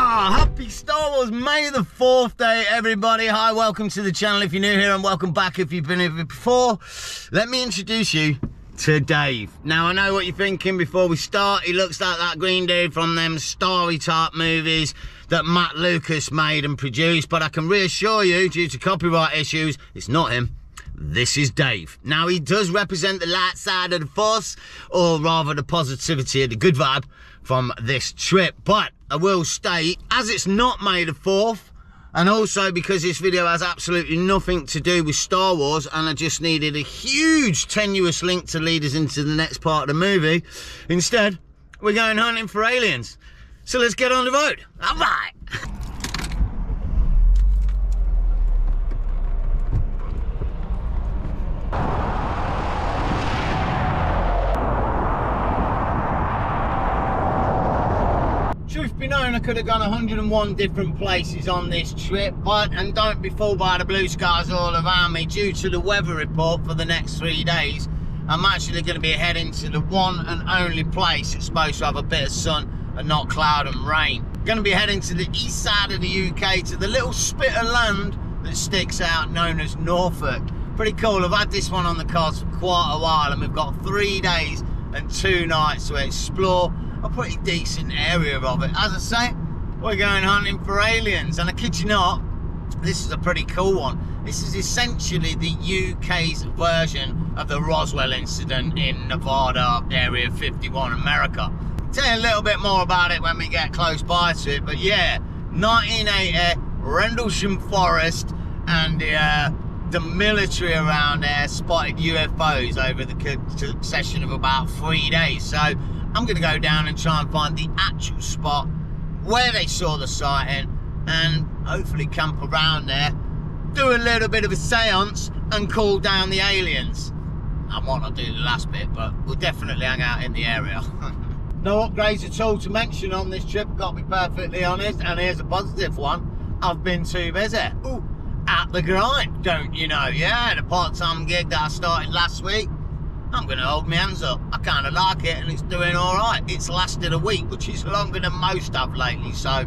Happy Star Wars May the 4th day, everybody. Hi, welcome to the channel if you're new here, and welcome back if you've been here before. Let me introduce you to Dave. Now, I know what you're thinking before we start. He looks like that green dude from them starry type movies that Matt Lucas made and produced, but I can reassure you, due to copyright issues, it's not him. This is Dave. Now, he does represent the light side of the force, or rather the positivity of the good vibe from this trip. But I will state, as it's not May the 4th, and also because this video has absolutely nothing to do with Star Wars, and I just needed a huge tenuous link to lead us into the next part of the movie, instead, we're going hunting for aliens. So let's get on the road. All right. Truth be known, I could have gone 101 different places on this trip, and don't be fooled by the blue skies all around me. Due to the weather report for the next 3 days, I'm actually going to be heading to the one and only place that's supposed to have a bit of sun and not cloud and rain. I'm going to be heading to the east side of the UK, to the little spit of land that sticks out known as Norfolk. Pretty cool. I've had this one on the cards for quite a while, and we've got 3 days and 2 nights to explore a pretty decent area of it. As I say, we're going hunting for aliens, and I kid you not, this is a pretty cool one. This is essentially the UK's version of the Roswell incident in Nevada, Area 51, America. I'll tell you a little bit more about it when we get close by to it, but yeah, 1980, Rendlesham Forest, and the military around there spotted UFOs over the session of about 3 days. So I'm going to go down and try and find the actual spot where they saw the sighting, and hopefully camp around there, do a little bit of a seance, and call down the aliens. I might not do the last bit, but we'll definitely hang out in the area. No upgrades at all to mention on this trip, got to be perfectly honest, and here's a positive one. I've been too busy. Ooh, at the grind, don't you know? Yeah, the part-time gig that I started last week, I'm going to hold my hands up. I kind of like it, and it's doing all right. It's lasted a week, which is longer than most have lately, so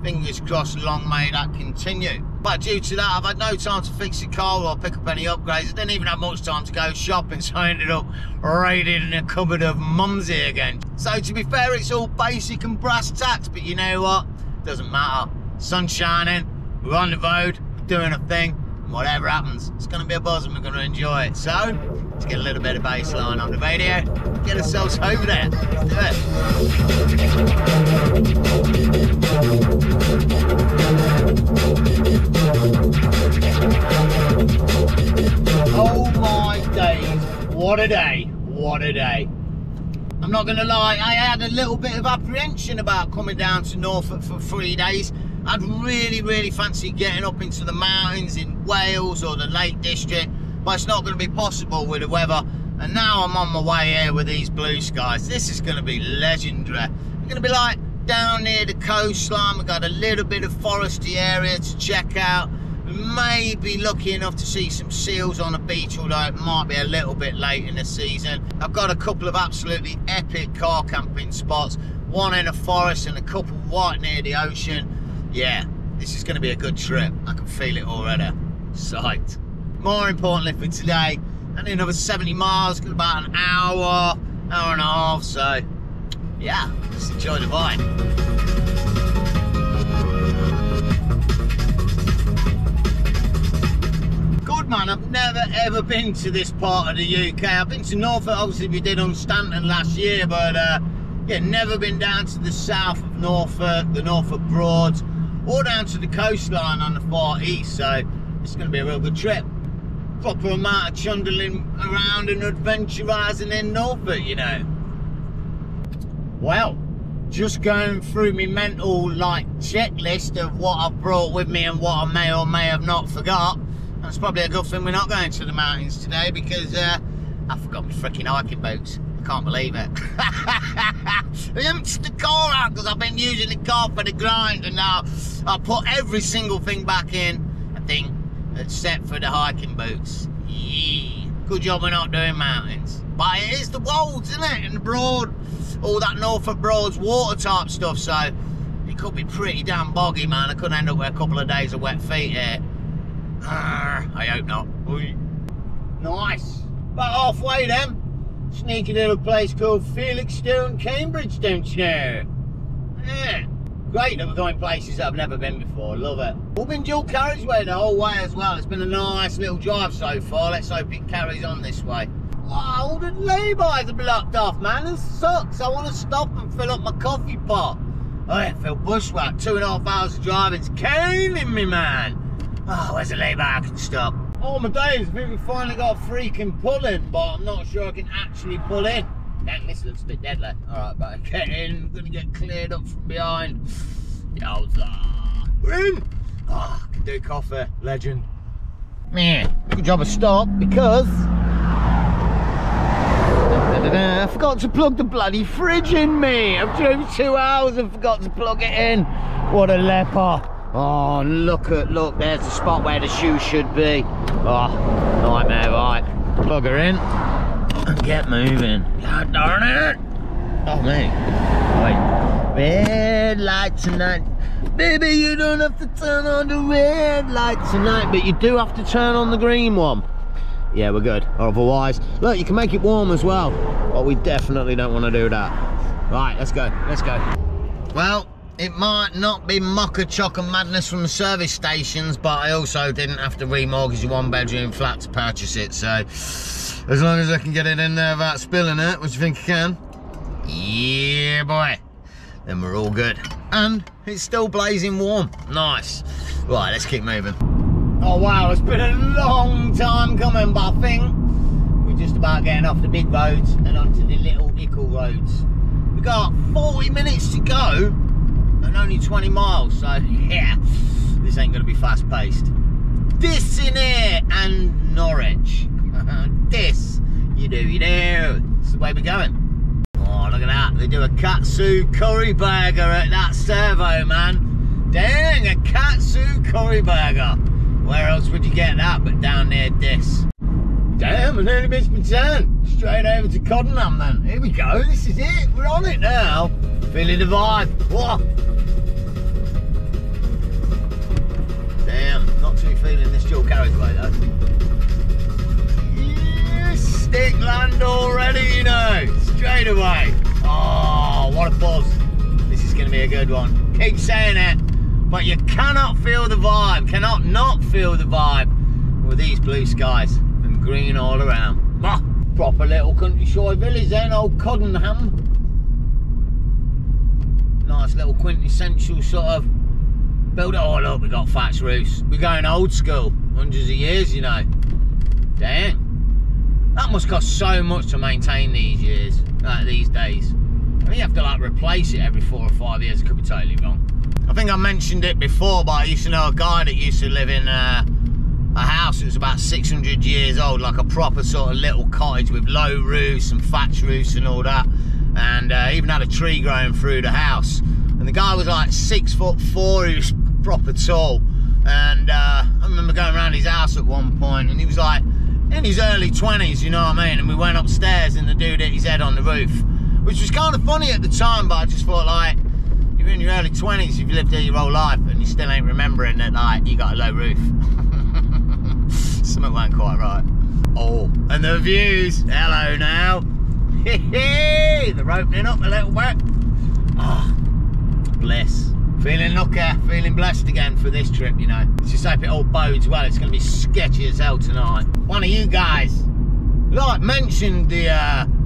fingers crossed, long may that continue. But due to that, I've had no time to fix the car or pick up any upgrades. I didn't even have much time to go shopping, so I ended up raiding in a cupboard of Mumsy again. So to be fair, it's all basic and brass tacks, but you know what? Doesn't matter. Sun's shining, we're on the road, doing a thing. Whatever happens, it's going to be a buzz, and we're going to enjoy it. So, let's get a little bit of bassline on the radio, get ourselves over there. Let's do it. Oh my days, what a day, what a day. I'm not going to lie, I had a little bit of apprehension about coming down to Norfolk for 3 days. I'd really fancy getting up into the mountains in Wales or the Lake District, but it's not going to be possible with the weather. And now I'm on my way here with these blue skies. This is going to be legendary. It's going to be like down near the coastline. We've got a little bit of foresty area to check out. We may be lucky enough to see some seals on the beach, although it might be a little bit late in the season. I've got a couple of absolutely epic car camping spots, one in a forest and a couple right near the ocean. Yeah, this is going to be a good trip. I can feel it already. Psyched. More importantly for today, only another 70 miles, got about an hour and a half, so yeah, just enjoy the vibe. Good man, I've never ever been to this part of the UK. I've been to Norfolk, obviously we did on Stanton last year, but yeah, never been down to the south of Norfolk, the Norfolk Broads, or down to the coastline on the far east, so it's going to be a real good trip. Proper amount of chundling around and adventurising in Norfolk, you know. Well, just going through my mental checklist of what I've brought with me and what I may or may have not forgot. That's probably a good thing we're not going to the mountains today, because I forgot my freaking hiking boots. Can't believe it. I emptied the car out because I've been using the car for the grind, and now I put every single thing back in, I think, except for the hiking boots. Yeah. Good job we're not doing mountains. But it is the Wolds, isn't it? And the Broad, all that Norfolk Broads water type stuff, so it could be pretty damn boggy, man. I could end up with a couple of days of wet feet here. I hope not. Nice. About halfway then. Sneaky little place called Felixstowe, Cambridge, don't you know? Yeah. Great that we're going places that I've never been before. Love it. We've been dual carriageway the whole way as well. It's been a nice little drive so far. Let's hope it carries on this way. Oh, the laybys are blocked off, man. This sucks. I want to stop and fill up my coffee pot. Oh, I feel bushwhacked. 2.5 hours of driving. It's killing me, man. Oh, where's a lay-by I can stop? Oh my days, I think we finally got a freaking pull-in, but I'm not sure I can actually pull in. Dang, this looks a bit deadly. Alright, better get in. I'm gonna get cleared up from behind. Yowza. We're in! Oh, I can do coffee. Legend. Man, good job of stop because I forgot to plug the bloody fridge in, me. I've driven 2 hours and forgot to plug it in. What a leper. Oh, look, there's the spot where the shoe should be. Oh, nightmare, right. Plug her in and get moving. God darn it. Oh, me. Wait. Red light tonight. Baby, you don't have to turn on the red light tonight, but you do have to turn on the green one. Yeah, we're good. Otherwise, look, you can make it warm as well. But we definitely don't want to do that. Right, let's go. Let's go. Well, it might not be mocha chocker madness from the service stations, but I also didn't have to remortgage a 1-bedroom flat to purchase it, so as long as I can get it in there without spilling it, which you think I can, yeah boy, then we're all good. And it's still blazing warm. Nice. Right, let's keep moving. Oh wow, it's been a long time coming, but I think we're just about getting off the big roads and onto the little ickle roads. We've got 40 minutes to go and only 20 miles, so yeah, this ain't gonna be fast paced. This in here and Norwich. This, you do. It's the way we're going. Oh, look at that. They do a katsu curry burger at that servo, man. Dang, a katsu curry burger. Where else would you get that but down near this? Damn, I nearly missed my turn. Straight over to Coddenham then. Here we go, this is it. We're on it now. Feeling the vibe. Whoa. Damn, not too feeling this dual carriageway though. Yeah, stick land already, you know. Straight away. Oh, what a buzz. This is going to be a good one. Keep saying it. But you cannot feel the vibe, cannot not feel the vibe with these blue skies and green all around. Ah, proper little countryside village then, old Coddenham. Nice little quintessential sort of build. Oh look, we got thatched roofs. We're going old school, hundreds of years, you know. Dang. That must cost so much to maintain these days. I mean, you have to like replace it every 4 or 5 years. I could be totally wrong. I think I mentioned it before, but I used to know a guy that used to live in a house that was about 600 years old, like a proper sort of little cottage with low roofs and thatched roofs and all that, and even had a tree growing through the house. And the guy was like 6'4", he was proper tall, and I remember going around his house at one point, and he was like in his early 20s, you know what I mean, and we went upstairs and the dude hit his head on the roof, which was kind of funny at the time, but I just thought, like, you're in your early 20s, you've lived here your whole life and you still ain't remembering that, like, you got a low roof. Something weren't quite right. Oh, and the views. Hello now. They're opening up a little bit. Oh, bliss. Feeling lucky, feeling blessed again for this trip, you know. Let's just hope it all bodes well. It's going to be sketchy as hell tonight. One of you guys, like, mentioned the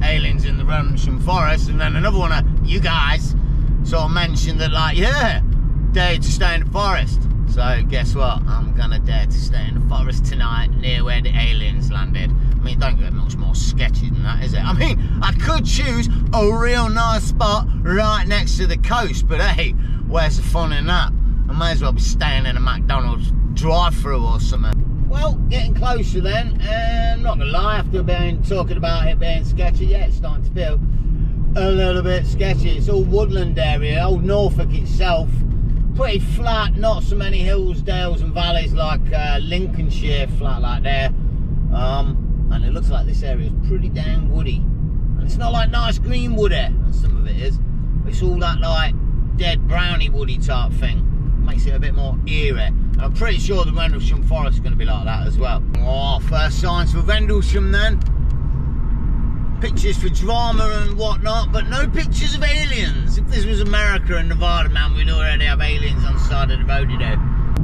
aliens in the Rendlesham forest, and then another one of you guys sort of mentioned that, like, yeah, dare to stay in the forest. So guess what? I'm gonna dare to stay in the forest tonight near where the aliens landed. I mean, don't get much more sketchy than that, is it? I mean, I could choose a real nice spot right next to the coast, but hey, where's the fun in that? I may as well be staying in a McDonald's drive-through or something. Well, getting closer then, and not gonna lie, after being talking about it being sketchy, yeah, it's starting to feel a little bit sketchy. It's all woodland area, old Norfolk itself, pretty flat, not so many hills, dales and valleys like Lincolnshire, flat like there, and it looks like this area is pretty dang woody, and it's not like nice green wood here, and some of it is, it's all that like dead browny wood woody type thing. Makes it a bit more eerie. And I'm pretty sure the Rendlesham Forest is going to be like that as well. Oh, first signs for Rendlesham then. Pictures for drama and whatnot, but no pictures of aliens. If this was America and Nevada, man, we'd already have aliens on the side of the road, you know.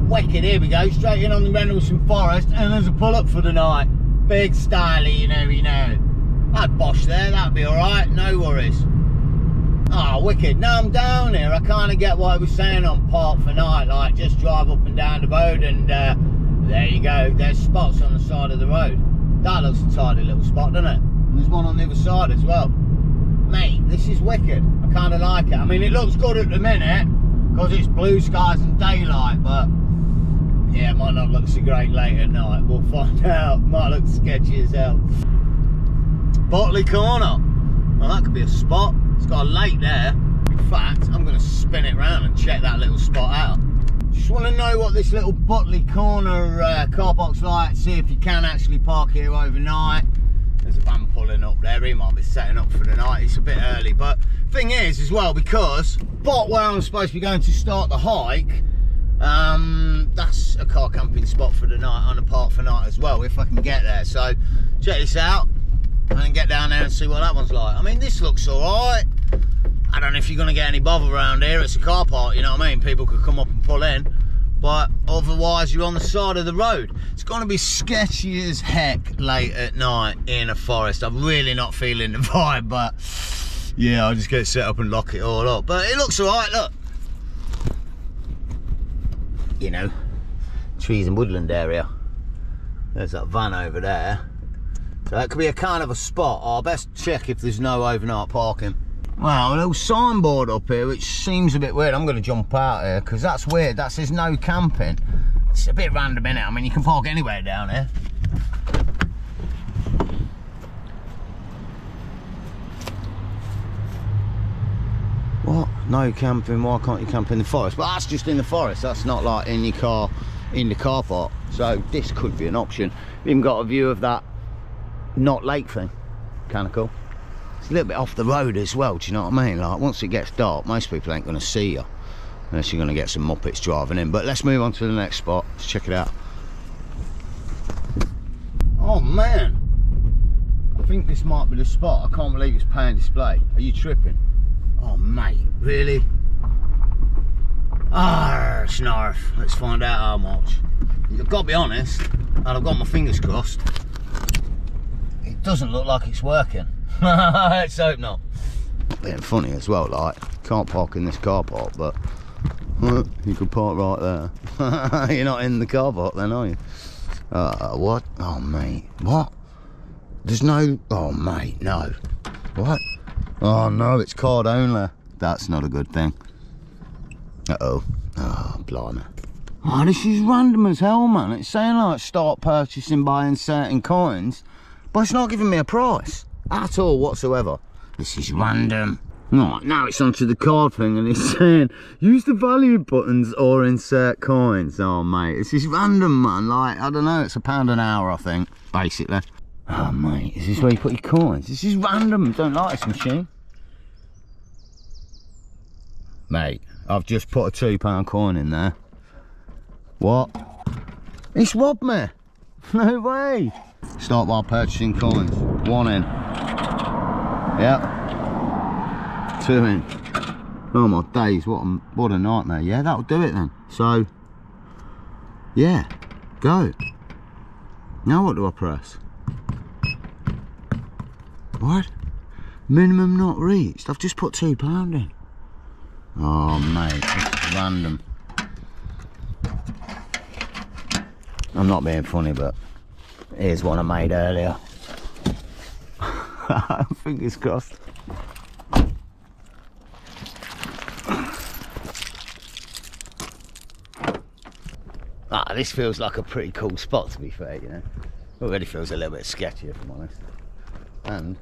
Wicked, here we go, straight in on the Rendlesham Forest, and there's a pull-up for the night. Big styly, you know. I'd bosh there, that'd be alright, no worries. Ah, oh, wicked. Now I'm down here, I kind of get what I was saying on Park for Night, like just drive up and down the road and there you go, there's spots on the side of the road. That looks a tidy little spot, doesn't it? And there's one on the other side as well. Mate, this is wicked. I kind of like it. I mean, it looks good at the minute because it's blue skies and daylight, but yeah, it might not look so great late at night. We'll find out. Might look sketchy as hell. Botley Corner. Well, that could be a spot. It's got a lake there. In fact, I'm going to spin it round and check that little spot out. Just want to know what this little Botley Corner car park's like. See if you can actually park here overnight. There's a van pulling up there. He might be setting up for the night. It's a bit early, but thing is as well, because Bot where I'm supposed to be going to start the hike, that's a car camping spot for the night on the Park for Night as well, if I can get there. So check this out and then get down there and see what that one's like. I mean, this looks all right. I don't know if you're going to get any bother around here. It's a car park, you know what I mean? People could come up and pull in, but otherwise you're on the side of the road. It's going to be sketchy as heck late at night in a forest. I'm really not feeling the vibe, but yeah, I'll just get set up and lock it all up. But it looks all right, look. You know, trees and woodland area. There's that van over there. So that could be a kind of a spot. I'll best check if there's no overnight parking. Wow, a little signboard up here, which seems a bit weird. I'm going to jump out here, because that's weird. That says no camping. It's a bit random, innit? I mean, you can park anywhere down here. What? No camping? Why can't you camp in the forest? But that's just in the forest. That's not like in your car, in the car park. So this could be an option. We've even got a view of that not lake thing. Kind of cool. It's a little bit off the road as well, do you know what I mean? Like, once it gets dark, most people ain't going to see you unless you're going to get some muppets driving in. But let's move on to the next spot. Let's check it out. Oh man, I think this might be the spot. I can't believe it's pay and display. Are you tripping? Oh mate, really? Ah, snarf. Let's find out how much. I've got to be honest, and I've got my fingers crossed, it doesn't look like it's working. Let's hope not. Being funny as well, like, can't park in this car park, but you could park right there. You're not in the car park then, are you? What? Oh mate, what? There's no, oh mate, no. What? Oh no, it's card only. That's not a good thing. Uh-oh. Oh, blimey. Oh, this is random as hell, man. It's saying like start purchasing by inserting coins, but it's not giving me a price at all whatsoever. This is random. Right, now it's onto the card thing and it's saying use the value buttons or insert coins. Oh mate, this is random, man. Like, I don't know, it's £1 an hour, I think, basically. Oh mate, is this where you put your coins? This is random. Don't like this machine. Mate, I've just put a £2 coin in there. What? It's robbed me. No way. Start by purchasing coins. 1 in. Yep. 2 in. Oh my days, what a nightmare. Yeah, that'll do it then. So, yeah, go. Now what do I press? What? Minimum not reached. I've just put £2 in. Oh mate, it's random. I'm not being funny, but here's one I made earlier. Fingers crossed. Ah, this feels like a pretty cool spot, to be fair, you know. Already feels a little bit sketchy, if I'm honest. And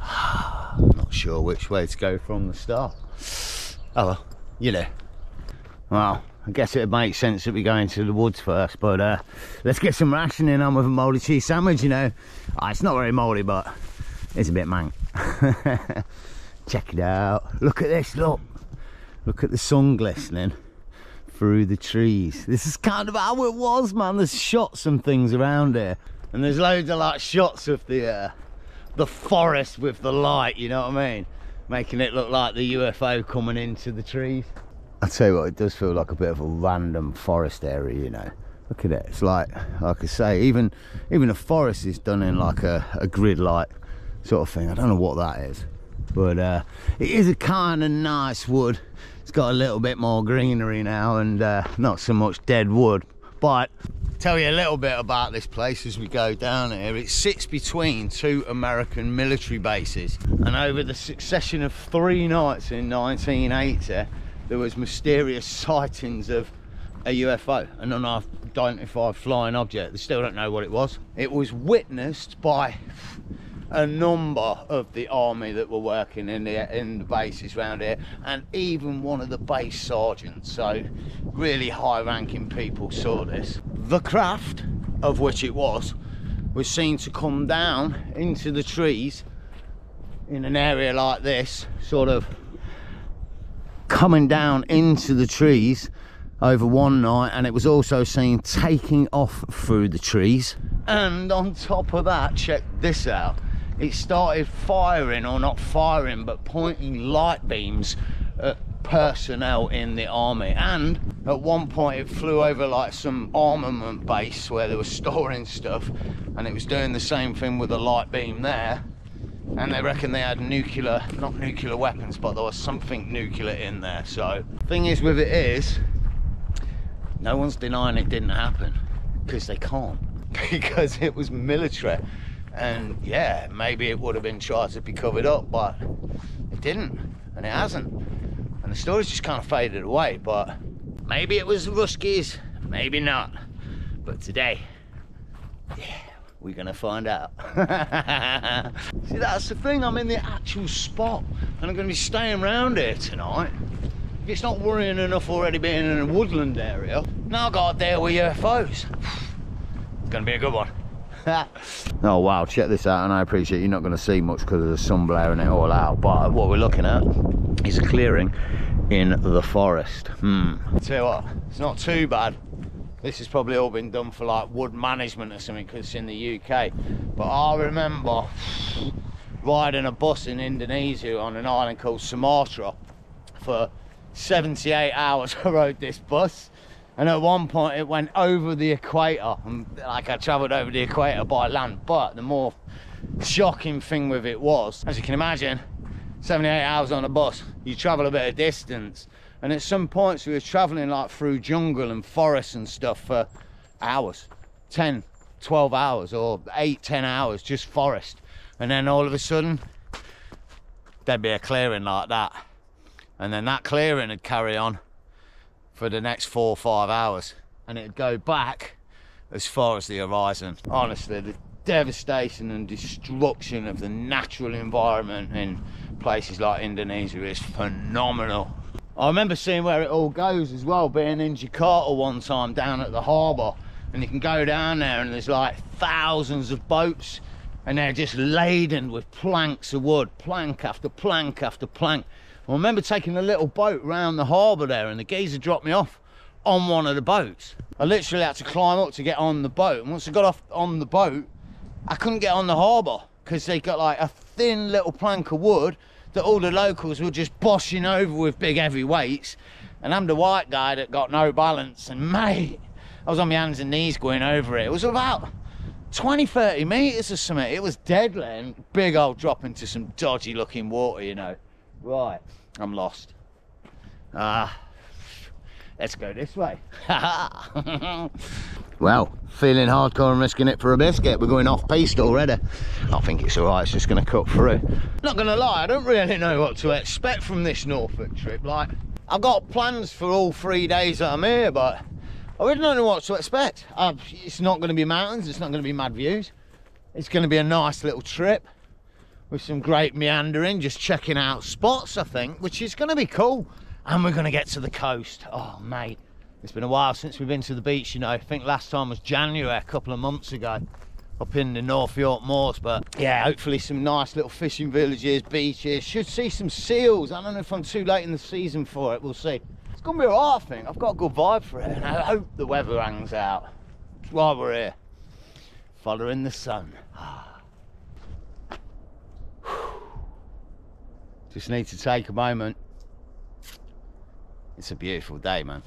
I'm not sure which way to go from the start. Oh well, you know. Well, I guess it would make sense that we go into the woods first, but let's get some rationing on with a mouldy cheese sandwich, you know. It's not very mouldy, but it's a bit mank. Check it out. Look at this, look. Look at the sun glistening through the trees. This is kind of how it was, man. There's shots and things around here, and there's loads of like shots of the forest with the light, you know what I mean, making it look like the UFO coming into the trees. I'll tell you what, it does feel like a bit of a random forest area, you know. Look at it. It's like I say, even the forest is done in like a grid-like sort of thing. I don't know what that is, but it is a kind of nice wood. It's got a little bit more greenery now, and not so much dead wood. But tell you a little bit about this place as we go down here. It sits between two American military bases, and over the succession of 3 nights in 1980, there was mysterious sightings of a UFO, an unidentified flying object. They still don't know what it was. It was witnessed by a number of the army that were working in the bases around here, and even one of the base sergeants. So really high-ranking people saw this. The craft, of which it was seen to come down into the trees in an area like this, sort of coming down into the trees over one night, and it was also seen taking off through the trees. And on top of that, check this out, it started firing, or not firing, but pointing light beams at personnel in the army. And at one point it flew over like some armament base where they were storing stuff, and it was doing the same thing with a light beam there. And they reckon they had nuclear, not nuclear weapons, but there was something nuclear in there. So thing is with it is, no one's denying it didn't happen, because they can't, because it was military. And yeah, maybe it would have been tried to be covered up, but it didn't, and it hasn't, and the story's just kind of faded away. But maybe it was the Ruskies, maybe not, but today, yeah, we're gonna find out. See, that's the thing, I'm in the actual spot, and I'm gonna be staying around here tonight. It's not worrying enough already being in a woodland area. Now I've got to deal with UFOs. It's gonna be a good one. Oh wow, check this out, and I appreciate you're not going to see much because of the sun blaring it all out, but what we're looking at is a clearing in the forest. I'll tell you what, it's not too bad. This has probably all been done for like wood management or something, because it's in the UK. But I remember riding a bus in Indonesia on an island called Sumatra for 78 hours. I rode this bus, and at one point it went over the equator, and like I travelled over the equator by land. But the more shocking thing with it was, as you can imagine, 78 hours on a bus, you travel a bit of distance, and at some points we were travelling like through jungle and forests and stuff for hours, 10, 12 hours, or 8, 10 hours, just forest. And then all of a sudden there'd be a clearing like that, and then that clearing would carry on for the next 4 or 5 hours, and it'd go back as far as the horizon. Honestly, the devastation and destruction of the natural environment in places like Indonesia is phenomenal. I remember seeing where it all goes as well, being in Jakarta one time down at the harbour, and you can go down there and there's like thousands of boats, and they're just laden with planks of wood, plank after plank after plank. I remember taking a little boat round the harbour there, and the geezer dropped me off on one of the boats. I literally had to climb up to get on the boat, and once I got off on the boat, I couldn't get on the harbour because they got like a thin little plank of wood that all the locals were just boshing over with big heavy weights, and I'm the white guy that got no balance, and mate, I was on my hands and knees going over it. It was about 20-30 metres or something. It was deadly, and big old drop into some dodgy looking water, you know. Right, I'm lost. Let's go this way. Well, feeling hardcore and risking it for a biscuit. We're going off piste already. I think it's alright, it's just going to cut through. Not going to lie, I don't really know what to expect from this Norfolk trip. Like, I've got plans for all 3 days that I'm here, but I really don't know what to expect. It's not going to be mountains, it's not going to be mad views. It's going to be a nice little trip with some great meandering, just checking out spots, I think, which is going to be cool. And we're going to get to the coast. Oh, mate, it's been a while since we've been to the beach, you know. I think last time was January, a couple of months ago. up in the North York Moors. But yeah, hopefully some nice little fishing villages, beaches. Should see some seals. I don't know if I'm too late in the season for it, we'll see. It's gonna be alright, I think. I've got a good vibe for it, and I hope the weather hangs out. That's why we're here, following the sun. Just need to take a moment. It's a beautiful day, man.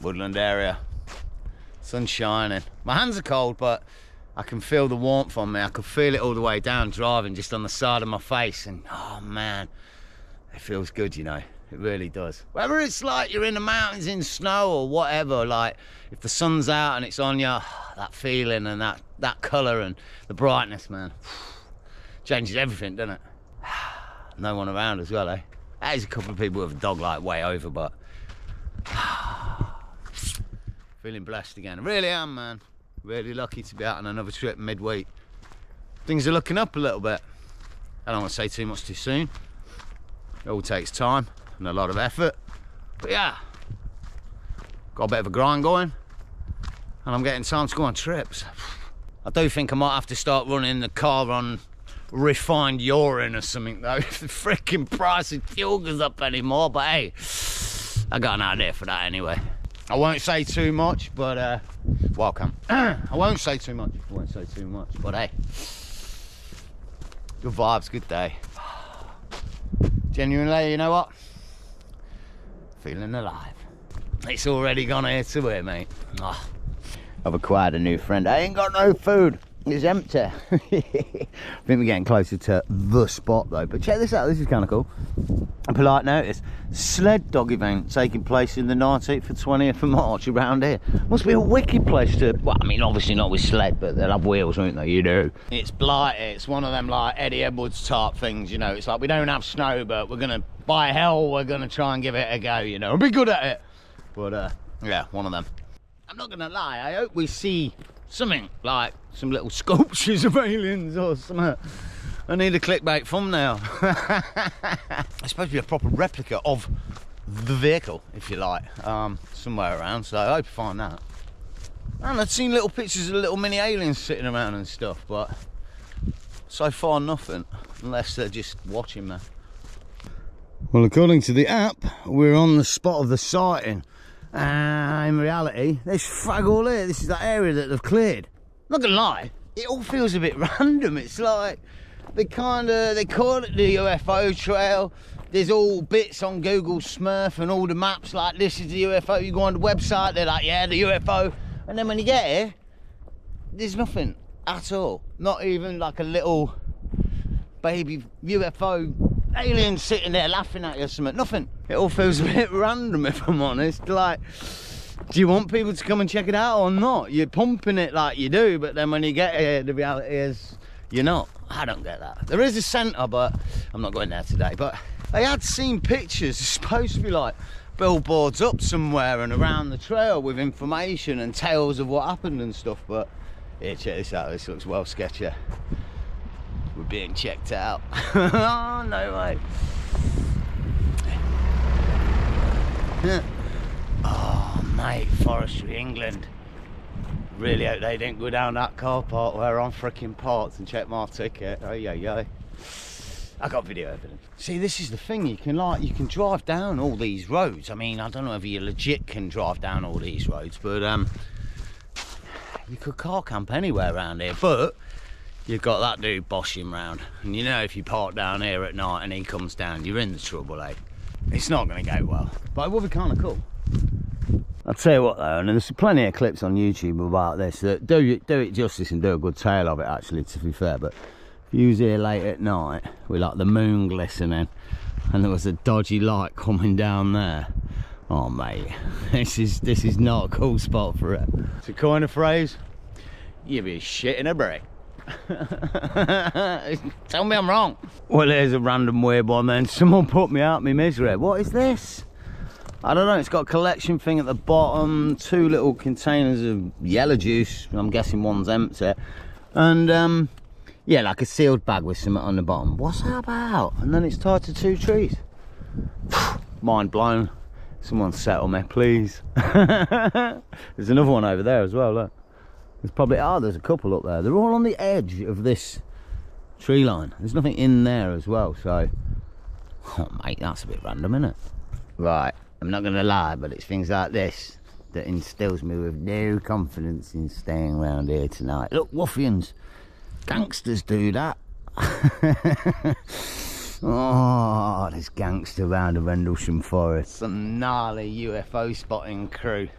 Woodland area, sun shining. My hands are cold, but I can feel the warmth on me. I could feel it all the way down driving, just on the side of my face, and oh man, it feels good, you know. It really does. Whether it's like you're in the mountains in snow or whatever, like if the sun's out and it's on you, that feeling and that colour and the brightness, man, changes everything, doesn't it? No one around as well, eh? There's a couple of people with a dog like way over, but feeling blessed again. I really am, man. Really lucky to be out on another trip midweek. Things are looking up a little bit. I don't want to say too much too soon. It all takes time and a lot of effort, but yeah, got a bit of a grind going, and I'm getting time to go on trips. I do think I might have to start running the car on refined urine or something though, if the freaking price of fuel goes up anymore. But hey, I got an idea for that anyway. I won't say too much, but welcome. I won't say too much, but hey, good vibes, good day. Genuinely, you know what? Feeling alive. It's already gone here to here, mate. Oh, I've acquired a new friend. I ain't got no food. It's empty. I think we're getting closer to the spot though. But check this out, this is kind of cool. A polite notice. Sled dog event taking place in the 19th and 20th of March around here. Must be a wicked place to, well, I mean, obviously not with sled, but they'll have wheels, won't they? You do. It's blighty. It's one of them like Eddie Edwards type things, you know. It's like we don't have snow, but we're gonna, by hell, we're gonna try and give it a go, you know. We'll be good at it. But yeah, one of them. I'm not gonna lie, I hope we see something like some little sculptures of aliens or something. I need a clickbait thumbnail. It's supposed to be a proper replica of the vehicle, if you like, somewhere around, so I hope you find that. And I've seen little pictures of little mini aliens sitting around and stuff, but so far nothing, unless they're just watching me. Well, according to the app, we're on the spot of the sighting. In reality, there's frag all here. This is that area that they've cleared. I'm not gonna lie, it all feels a bit random. It's like they call it the UFO trail. There's all bits on Google Smurf and all the maps like this is the UFO. You go on the website, they're like, yeah, the UFO. And then when you get here, there's nothing at all. Not even like a little baby UFO alien sitting there laughing at you or something. Nothing. It all feels a bit random, if I'm honest. Like, do you want people to come and check it out or not? You're pumping it like you do, but then when you get here, the reality is you're not. I don't get that. There is a centre, but I'm not going there today. But I had seen pictures. It's supposed to be like billboards up somewhere and around the trail with information and tales of what happened and stuff. But yeah, check this out. This looks well sketchy. We're being checked out. Oh, no way. Oh, mate, Forestry England. Really hope they didn't go down that car park where I'm freaking parked and check my ticket. Oh, yeah. I got video evidence. See, this is the thing. You can drive down all these roads. I mean, I don't know if you legit can drive down all these roads, but you could car camp anywhere around here. But you've got that dude boshing round, and you know if you park down here at night and he comes down, you're in the trouble, eh? It's not going to go well, but it will be kind of cool. I'll tell you what though, and there's plenty of clips on YouTube about this that do it justice and do a good tale of it actually, to be fair. But if you was here late at night with like the moon glistening and there was a dodgy light coming down there, oh mate, this is not a cool spot for it. To coin a phrase, you'd be shit in a brick. Tell me I'm wrong. Well, here's a random weird one then. Someone put me out my misery. What is this? I don't know. It's got a collection thing at the bottom, 2 little containers of yellow juice. I'm guessing one's empty. And yeah, like a sealed bag with something on the bottom. What's that about? And then it's tied to 2 trees. Mind blown. Someone settle me, please. There's another one over there as well, look. There's probably, there's a couple up there. They're all on the edge of this tree line. There's nothing in there as well, so... Oh, mate, that's a bit random, isn't it? Right, I'm not going to lie, but it's things like this that instills me with no confidence in staying around here tonight. Look, ruffians, gangsters do that. Oh, there's gangster around the Rendlesham forest. Some gnarly UFO spotting crew.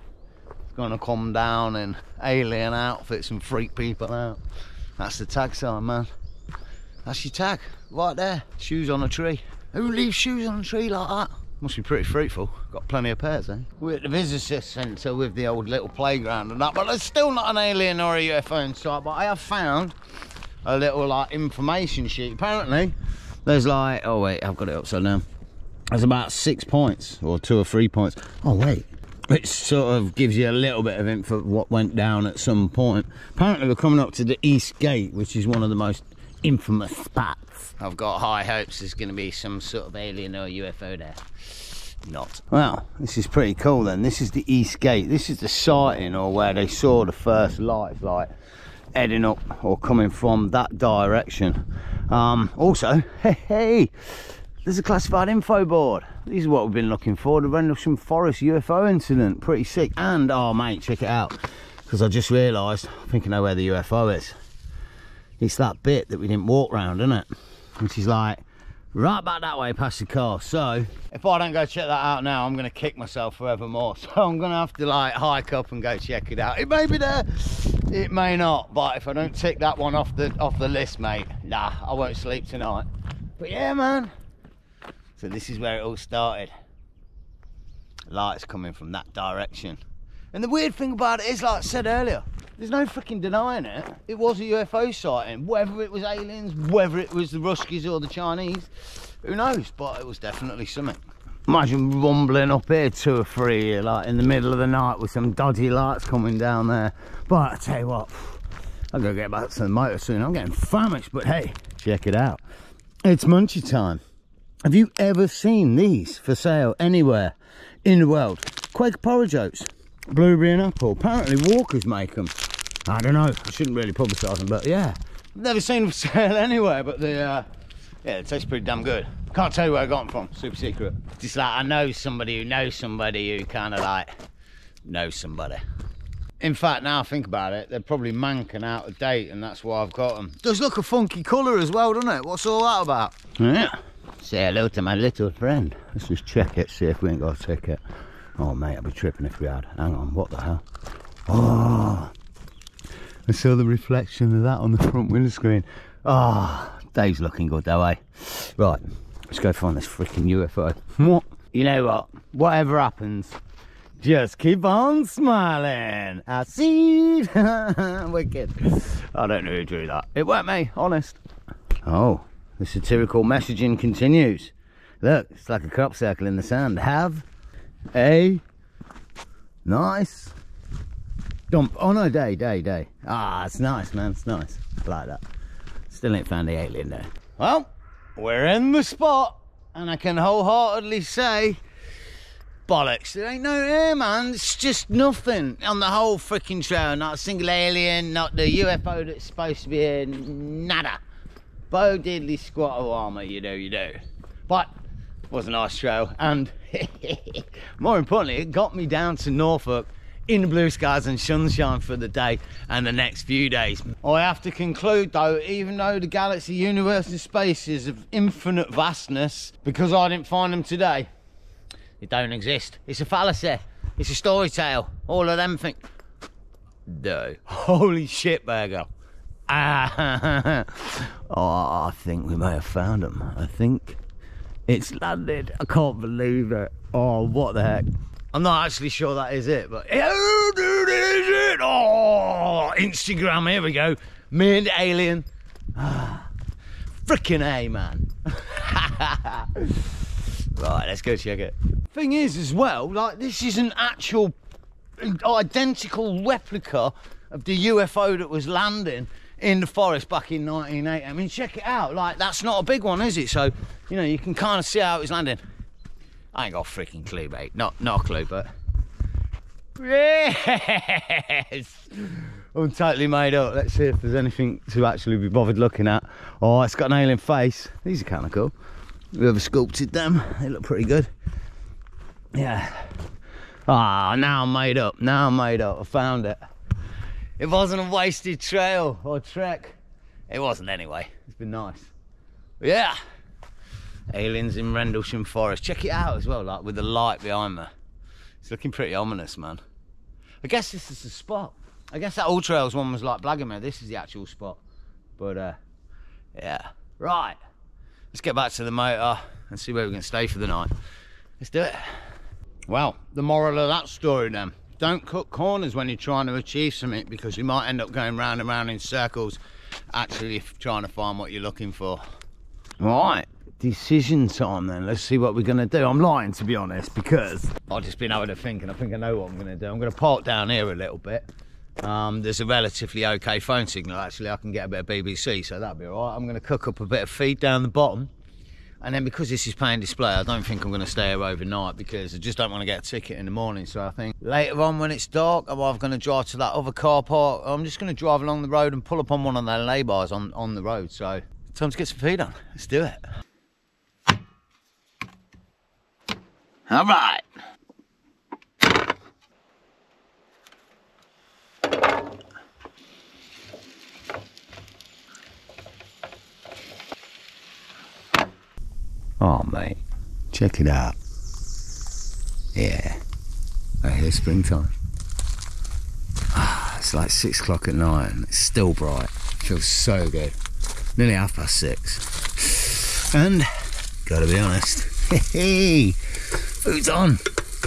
Gonna come down in alien outfits and freak people out. That's the tag sign, man. That's your tag, right there. Shoes on a tree. Who leaves shoes on a tree like that? Must be pretty fruitful. Got plenty of pairs, eh? We're at the visitor centre with the old little playground and that, but there's still not an alien or a UFO in sight. But I have found a little like information sheet. Apparently, there's like, oh wait, I've got it upside down. There's about 6 points or 2 or 3 points. Oh wait. It sort of gives you a little bit of info what went down at some point. Apparently we're coming up to the East Gate, which is one of the most infamous spots. I've got high hopes there's going to be some sort of alien or UFO there. Not. Well, this is pretty cool then. This is the East Gate. This is the sighting, or where they saw the first lights, like heading up or coming from that direction. Also, hey, there's a classified info board. This is what we've been looking for, the Rendlesham Forest UFO incident. Pretty sick. And, oh mate, check it out. Because I just realised, I think I know where the UFO is. It's that bit that we didn't walk round, isn't it? Which is like, right back that way past the car. So, if I don't go check that out now, I'm going to kick myself forevermore. So I'm going to have to like hike up and go check it out. It may be there, it may not. But if I don't tick that one off the list, mate, nah, I won't sleep tonight. But yeah, man. So this is where it all started. Lights coming from that direction. And the weird thing about it is, like I said earlier, there's no freaking denying it. It was a UFO sighting. Whether it was aliens, whether it was the Ruskies or the Chinese, who knows? But it was definitely something. Imagine rumbling up here 2 or 3, like in the middle of the night with some dodgy lights coming down there. But I tell you what, I'm gonna get back to the motor soon. I'm getting famished, but hey, check it out. It's munchie time. Have you ever seen these for sale anywhere in the world? Quaker porridge oats, blueberry and apple. Apparently Walkers make them. I don't know, I shouldn't really publicise them, but yeah. I've never seen them for sale anywhere, but yeah, it tastes pretty damn good. Can't tell you where I got them from, super secret. Just like I know somebody who knows somebody who kind of like knows somebody. In fact, now I think about it, they're probably mank and out of date, and that's why I've got them. Does look a funky colour as well, doesn't it? What's all that about? Yeah. Say hello to my little friend. Let's just check it, see if we ain't got a ticket. Oh mate, I'd be tripping if we had. Hang on, what the hell? Oh, I saw the reflection of that on the front windscreen. Oh, Dave's looking good though, eh? Right, let's go find this freaking UFO. What? You know what? Whatever happens, just keep on smiling. I see. Wicked. I don't know who drew that. It weren't me, honest. Oh. The satirical messaging continues. Look, it's like a crop circle in the sand. Have a nice dump. Oh no, day. Ah, it's nice, man, it's nice. I like that. Still ain't found the alien though. Well, we're in the spot, and I can wholeheartedly say, bollocks, there ain't no air, man. It's just nothing on the whole freaking trail. Not a single alien, not the UFO that's supposed to be here, nada. Bo diddly squat of armour, you do. But it was a nice trail, and more importantly, it got me down to Norfolk in the blue skies and sunshine for the day and the next few days. I have to conclude though, even though the galaxy, universe and space is of infinite vastness, because I didn't find them today, it don't exist. It's a fallacy. It's a story tale. All of them think. No. Holy shit, burger. Oh, I think we may have found them. I think it's landed. I can't believe it. Oh, what the heck. I'm not actually sure that is it, but oh, dude, is it? Oh, Instagram, here we go. Me and the alien. Frickin' A, man. Right, let's go check it. Thing is as well, like, this is an actual identical replica of the UFO that was landing in the forest back in 1980. I mean, check it out. Like, that's not a big one, is it? So, you know, you can kind of see how it was landing. I ain't got a freaking clue, mate. Not a clue, but yes. all totally made up. Let's see if there's anything to actually be bothered looking at. Oh, it's got an alien face. These are kind of cool. Whoever sculpted them, they look pretty good. Yeah. Ah, now I'm made up. Now I'm made up. I found it. It wasn't a wasted trail or trek. It wasn't anyway. It's been nice. But yeah. Aliens in Rendlesham Forest. Check it out as well, like with the light behind me. It's looking pretty ominous, man. I guess this is the spot. I guess that All Trails one was like blagging me. This is the actual spot. But yeah. Right. Let's get back to the motor and see where we can stay for the night. Let's do it. Well, the moral of that story then. Don't cut corners when you're trying to achieve something, because you might end up going round and round in circles actually trying to find what you're looking for. Right. Decision time then. Let's see what we're going to do. I'm lying, to be honest, because I've just been having a think and I think I know what I'm going to do. I'm going to park down here a little bit. There's a relatively okay phone signal. Actually, I can get a bit of BBC, so that'll be all right. I'm going to cook up a bit of feed down the bottom, and then because this is paying display, I don't think I'm going to stay here overnight, because I just don't want to get a ticket in the morning. So I think later on when it's dark, I'm either going to drive to that other car park, or I'm just going to drive along the road and pull up on one of their lay-bys on the road. So time to get some feed on. Let's do it. All right. Oh, mate, check it out. Yeah, I hear springtime. It's like 6 o'clock at night and it's still bright. Feels so good. Nearly 6:30. And, gotta be honest, hey, food's on.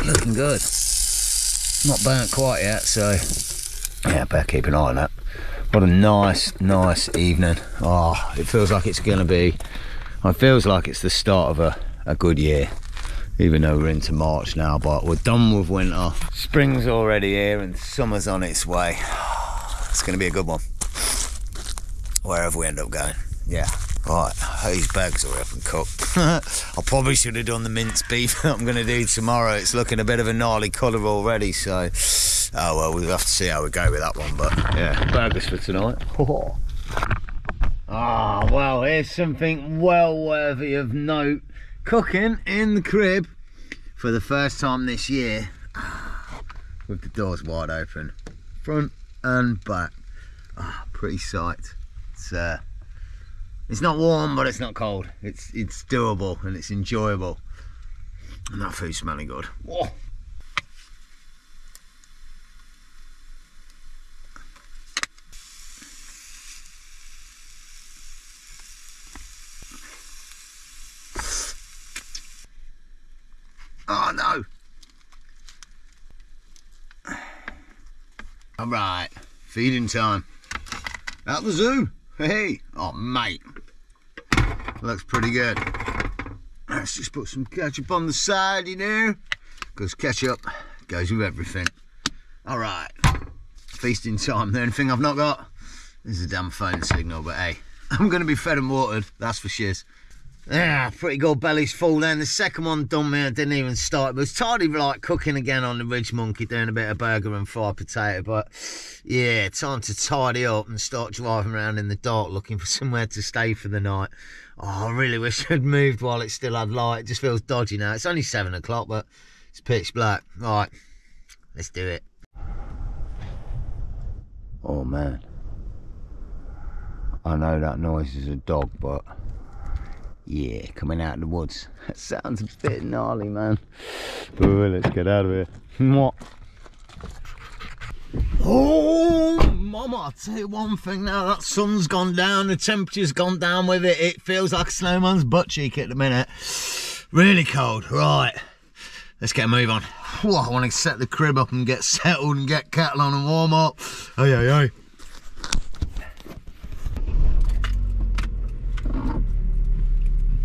Looking good. Not burnt quite yet, so yeah, better keep an eye on that. What a nice evening. Oh, it feels like it's gonna be, it feels like it's the start of a good year, even though we're into March now, but we're done with winter. Spring's already here and summer's on its way. It's going to be a good one, wherever we end up going. Yeah. Right, these bags are up and cooked. I probably should have done the minced beef that I'm going to do tomorrow. It's looking a bit of a gnarly colour already, so oh well, we'll have to see how we go with that one, but yeah, burgers for tonight. Ah, well, here's something well worthy of note. Cooking in the crib for the first time this year, with the doors wide open, front and back. Ah, pretty sight. It's not warm, but it's not cold. It's doable and it's enjoyable. And that food's smelling good. Whoa. Oh no! Alright, feeding time. At the zoo. Hey! Oh mate, looks pretty good. Let's just put some ketchup on the side, you know, because ketchup goes with everything. Alright, feasting time. The only thing I've not got is a damn phone signal, but hey, I'm going to be fed and watered, that's for shiz. Yeah, pretty good, belly's full then. The second one done me, I didn't even start. But it's tidy like cooking again on the Ridge Monkey, doing a bit of burger and fried potato. But yeah, time to tidy up and start driving around in the dark looking for somewhere to stay for the night. Oh, I really wish I'd moved while it still had light. It just feels dodgy now. It's only 7 o'clock, but it's pitch black. Right, let's do it. Oh man, I know that noise is a dog, but yeah, coming out of the woods. That sounds a bit gnarly, man. Oh, let's get out of here. What? Oh, mama, I'll tell you one thing now. That sun's gone down, the temperature's gone down with it. It feels like a snowman's butt cheek at the minute. Really cold. Right, let's get a move on. Oh, I want to set the crib up and get settled and get kettle on and warm up. Hey, hey, hey.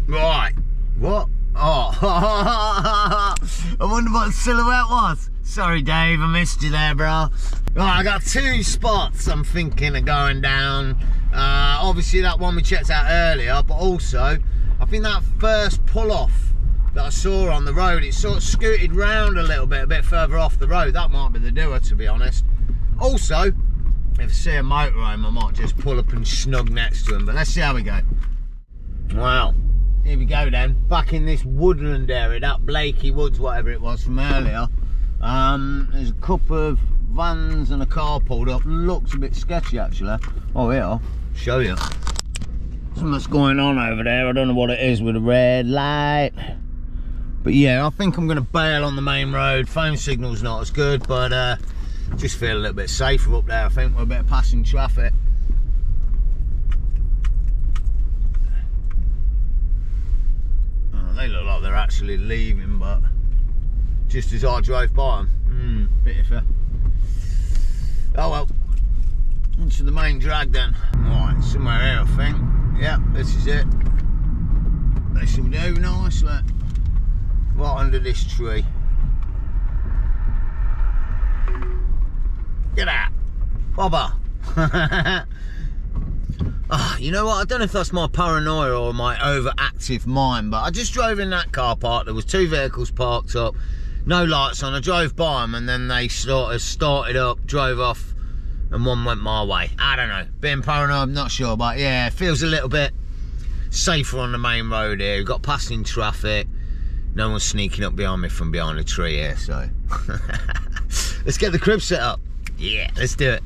Right, what? Oh, I wonder what the silhouette was. Sorry Dave, I missed you there, bro. Right, I got 2 spots I'm thinking of going down. Obviously that one we checked out earlier, but also I think that first pull-off that I saw on the road, it sort of scooted round a bit further off the road. That might be the doer, to be honest. Also, if I see a motorhome, I might just pull up and snug next to him. But let's see how we go. Wow, here we go then. Back in this woodland area, that Blakey Woods, whatever it was from earlier. There's a couple of vans and a car pulled up. Looks a bit sketchy actually. Oh yeah, I'll show you. Something's going on over there. I don't know what it is with a red light. But yeah, I think I'm going to bail on the main road. Phone signal's not as good, but just feel a little bit safer up there. I think we're a bit of passing traffic. Oh, they look like they're actually leaving, but just as I drove by them. Bit iffy. Oh well. Onto the main drag then. Alright, somewhere here I think. Yeah, this is it. This will do nicely. Right under this tree. Get out, Bobber. Oh, you know what? I don't know if that's my paranoia or my overactive mind, but I just drove in that car park. There was 2 vehicles parked up, no lights on. I drove by them and then they sort of started up, drove off, and one went my way. I don't know. Being paranoid, I'm not sure, but yeah, it feels a little bit safer on the main road here. We've got passing traffic. No one's sneaking up behind me from behind a tree here, so let's get the crib set up. Yeah, let's do it.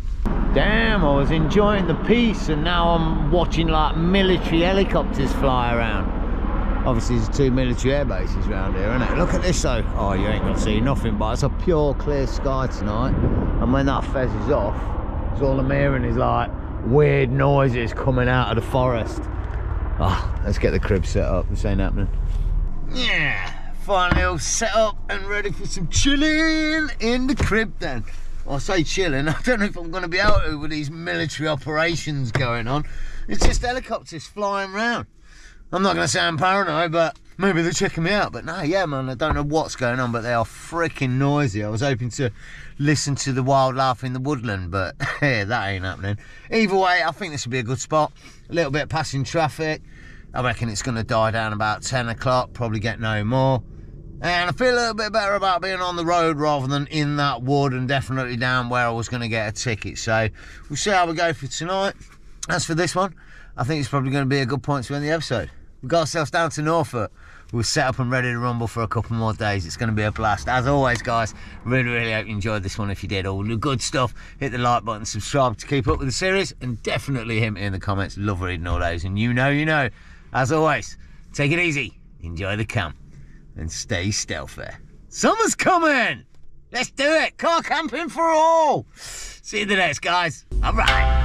Damn, I was enjoying the peace and now I'm watching like military helicopters fly around. Obviously there's 2 military air bases around here, isn't it? Look at this though. Oh, you ain't gonna see nothing, but it's a pure clear sky tonight. And when that fez is off, so all I'm hearing is like weird noises coming out of the forest. Oh, let's get the crib set up. This ain't happening. Yeah, finally all set up and ready for some chilling in the crib then. Well, I say chilling, I don't know if I'm going to be out here with these military operations going on. It's just helicopters flying around. I'm not going to sound paranoid, but maybe they're checking me out. But no, yeah, man, I don't know what's going on, but they are freaking noisy. I was hoping to listen to the wildlife in the woodland, but yeah, that ain't happening. Either way, I think this will be a good spot. A little bit of passing traffic. I reckon it's going to die down about 10 o'clock, probably get no more. And I feel a little bit better about being on the road rather than in that wood, and definitely down where I was going to get a ticket. So we'll see how we go for tonight. As for this one, I think it's probably going to be a good point to end the episode. We've got ourselves down to Norfolk. We're set up and ready to rumble for a couple more days. It's going to be a blast. As always, guys, really hope you enjoyed this one. If you did, all the good stuff, hit the like button, subscribe to keep up with the series, and definitely hit me in the comments. Love reading all those. And you know, as always, take it easy, enjoy the camp, and stay stealthy. Summer's coming! Let's do it! Car camping for all! See you in the next, guys. All right.